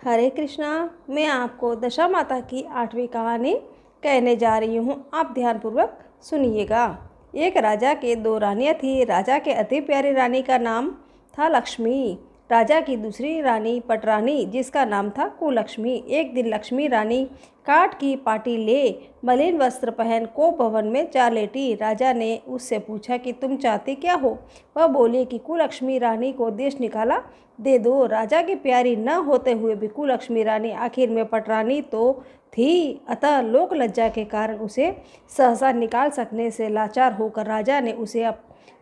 हरे कृष्णा। मैं आपको दशा माता की 8वीं कहानी कहने जा रही हूँ। आप ध्यानपूर्वक सुनिएगा। एक राजा के 2 रानियाँ थीं। राजा के अति प्यारी रानी का नाम था लक्ष्मी। राजा की दूसरी रानी पटरानी, जिसका नाम था कुलक्ष्मी। एक दिन लक्ष्मी रानी काठ की पाटी ले मलिन वस्त्र पहन को भवन में जा लेटी। राजा ने उससे पूछा कि तुम चाहती क्या हो? वह बोली कि कुलक्ष्मी रानी को देश निकाला दे दो। राजा की प्यारी न होते हुए भी कुलक्ष्मी रानी आखिर में पटरानी तो थी, अतः लोक लज्जा के कारण उसे सहसा निकाल सकने से लाचार होकर राजा ने उसे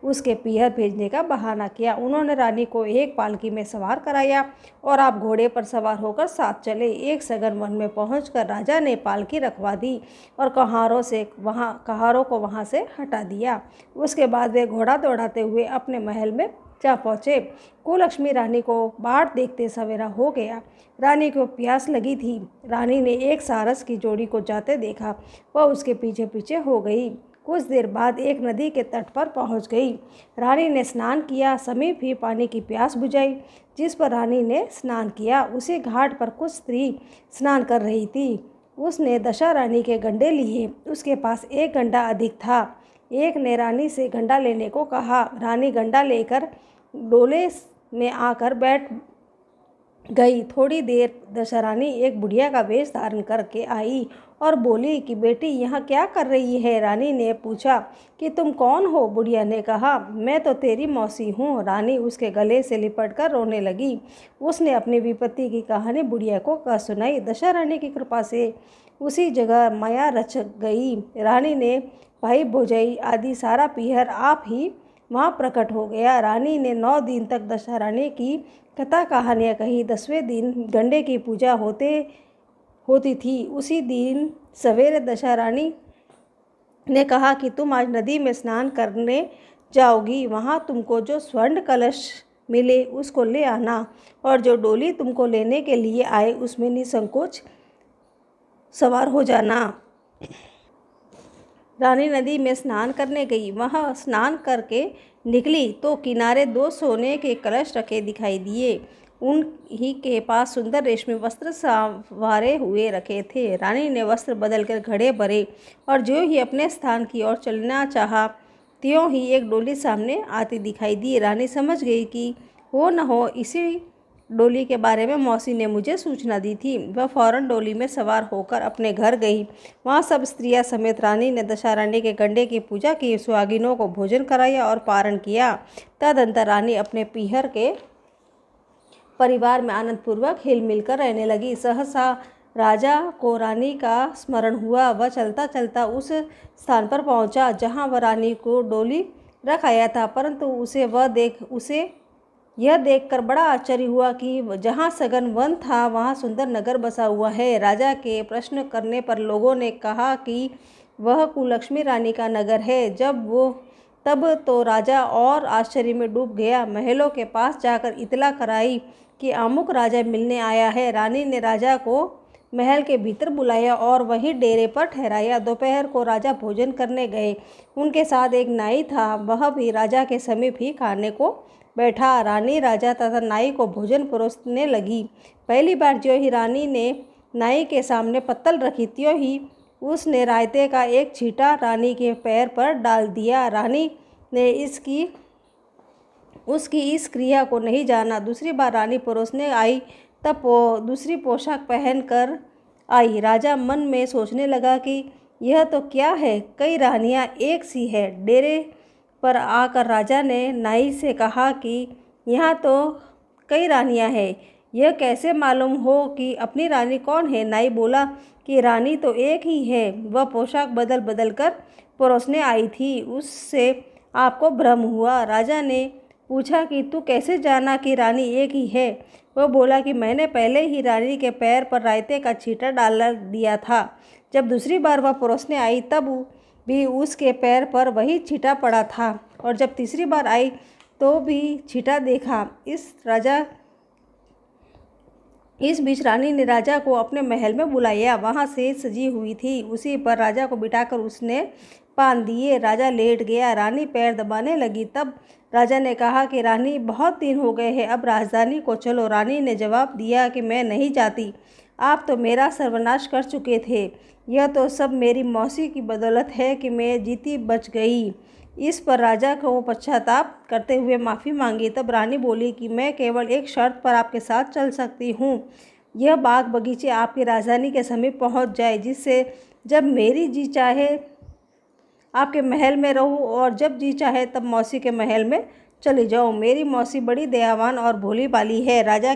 उसके पीहर भेजने का बहाना किया। उन्होंने रानी को एक पालकी में सवार कराया और आप घोड़े पर सवार होकर साथ चले। एक सघन वन में पहुंचकर राजा ने पालकी रखवा दी और कहारों को वहां से हटा दिया। उसके बाद वे घोड़ा दौड़ाते हुए अपने महल में जा पहुँचे। कुलक्ष्मी रानी को बाट देखते सवेरा हो गया। रानी को प्यास लगी थी। रानी ने एक सारस की जोड़ी को जाते देखा। वह उसके पीछे पीछे हो गई। कुछ देर बाद एक नदी के तट पर पहुंच गई। रानी ने स्नान किया। समीप ही पानी की प्यास बुझाई। जिस पर रानी ने स्नान किया उसी घाट पर कुछ स्त्री स्नान कर रही थी। उसने दशा रानी के गंडे लिए। उसके पास एक गंडा अधिक था। एक ने रानी से गंडा लेने को कहा। रानी गंडा लेकर डोले में आकर बैठ गई। थोड़ी देर दशहरानी एक बुढ़िया का वेश धारण करके आई और बोली कि बेटी यहाँ क्या कर रही है? रानी ने पूछा कि तुम कौन हो? बुढ़िया ने कहा, मैं तो तेरी मौसी हूँ। रानी उसके गले से लिपट कर रोने लगी। उसने अपनी विपत्ति की कहानी बुढ़िया को कह सुनाई। दशहरानी की कृपा से उसी जगह माया रच गई। रानी ने भाई भौजाई आदि सारा पीहर आप ही वहाँ प्रकट हो गया। रानी ने 9 दिन तक दशहरानी की कथा कहानियाँ कही। 10वें दिन गंडे की पूजा होती थी। उसी दिन सवेरे दशहरानी ने कहा कि तुम आज नदी में स्नान करने जाओगी। वहाँ तुमको जो स्वर्ण कलश मिले उसको ले आना और जो डोली तुमको लेने के लिए आए उसमें निसंकोच सवार हो जाना। रानी नदी में स्नान करने गई। वह स्नान करके निकली तो किनारे 2 सोने के कलश रखे दिखाई दिए। उन ही के पास सुंदर रेशमी वस्त्र संवारे हुए रखे थे। रानी ने वस्त्र बदलकर घड़े भरे और जो ही अपने स्थान की ओर चलना चाहा त्यों ही एक डोली सामने आती दिखाई दी। रानी समझ गई कि हो न हो इसी डोली के बारे में मौसी ने मुझे सूचना दी थी। वह फौरन डोली में सवार होकर अपने घर गई। वहाँ सब स्त्रियां समेत रानी ने दशहरानी के गंडे की पूजा की, सुहागिनों को भोजन कराया और पारण किया। तदंतर रानी अपने पीहर के परिवार में आनंदपूर्वक हिल मिलकर रहने लगी। सहसा राजा को रानी का स्मरण हुआ। वह चलता चलता उस स्थान पर पहुँचा जहाँ वह रानी को डोली रखाया था, परंतु उसे यह देखकर बड़ा आश्चर्य हुआ कि जहाँ सघन वन था वहाँ सुंदर नगर बसा हुआ है। राजा के प्रश्न करने पर लोगों ने कहा कि वह कुलक्ष्मी रानी का नगर है। तब तो राजा और आश्चर्य में डूब गया। महलों के पास जाकर इतला कराई कि अमुक राजा मिलने आया है। रानी ने राजा को महल के भीतर बुलाया और वहीं डेरे पर ठहराया। दोपहर को राजा भोजन करने गए। उनके साथ एक नाई था। वह भी राजा के समीप ही खाने को बैठा। रानी राजा तथा नाई को भोजन परोसने लगी। पहली बार जो ही रानी ने नाई के सामने पत्तल रखी त्यों ही उसने रायते का एक छींटा रानी के पैर पर डाल दिया। रानी ने उसकी इस क्रिया को नहीं जाना। दूसरी बार रानी परोसने आई तब दूसरी पोशाक पहन कर आई। राजा मन में सोचने लगा कि यह तो क्या है, कई रानियां एक सी है। डेरे पर आकर राजा ने नाई से कहा कि यहाँ तो कई रानियाँ हैं, यह कैसे मालूम हो कि अपनी रानी कौन है? नाई बोला कि रानी तो एक ही है, वह पोशाक बदल बदल कर परोसने आई थी, उससे आपको भ्रम हुआ। राजा ने पूछा कि तू कैसे जाना कि रानी एक ही है? वह बोला कि मैंने पहले ही रानी के पैर पर रायते का छींटा डाल दिया था। जब दूसरी बार वह परोसने आई तब भी उसके पैर पर वही छींटा पड़ा था और जब तीसरी बार आई तो भी छींटा देखा। इस बीच रानी ने राजा को अपने महल में बुलाया। वहाँ से सजी हुई थी, उसी पर राजा को बिठाकर उसने बांध दिए। राजा लेट गया। रानी पैर दबाने लगी। तब राजा ने कहा कि रानी, बहुत दिन हो गए हैं, अब राजधानी को चलो। रानी ने जवाब दिया कि मैं नहीं जाती। आप तो मेरा सर्वनाश कर चुके थे। यह तो सब मेरी मौसी की बदौलत है कि मैं जीती बच गई। इस पर राजा को पश्चाताप करते हुए माफ़ी मांगी। तब रानी बोली कि मैं केवल एक शर्त पर आपके साथ चल सकती हूँ। यह बाग बगीचे आपकी राजधानी के समीप पहुँच जाए, जिससे जब मेरी जी चाहे आपके महल में रहूं और जब जी चाहे तब मौसी के महल में चली जाऊं। मेरी मौसी बड़ी दयावान और भोली भाली है। राजा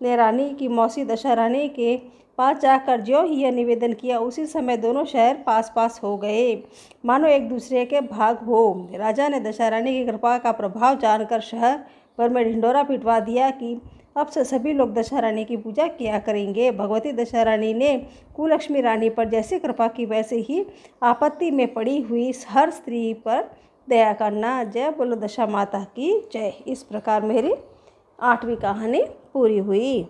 ने रानी की मौसी दशारानी के पास जाकर ज्यों ही यह निवेदन किया, उसी समय दोनों शहर पास पास हो गए, मानो एक दूसरे के भाग हो। राजा ने दशारानी की कृपा का प्रभाव जानकर शहर भर में ढिंढोरा पिटवा दिया कि अब से सभी लोग दशारानी की पूजा किया करेंगे। भगवती दशारानी ने कुलक्ष्मी रानी पर जैसी कृपा की, वैसे ही आपत्ति में पड़ी हुई हर स्त्री पर दया करना। जय बोलो दशा माता की जय। इस प्रकार मेरी 8वीं कहानी पूरी हुई।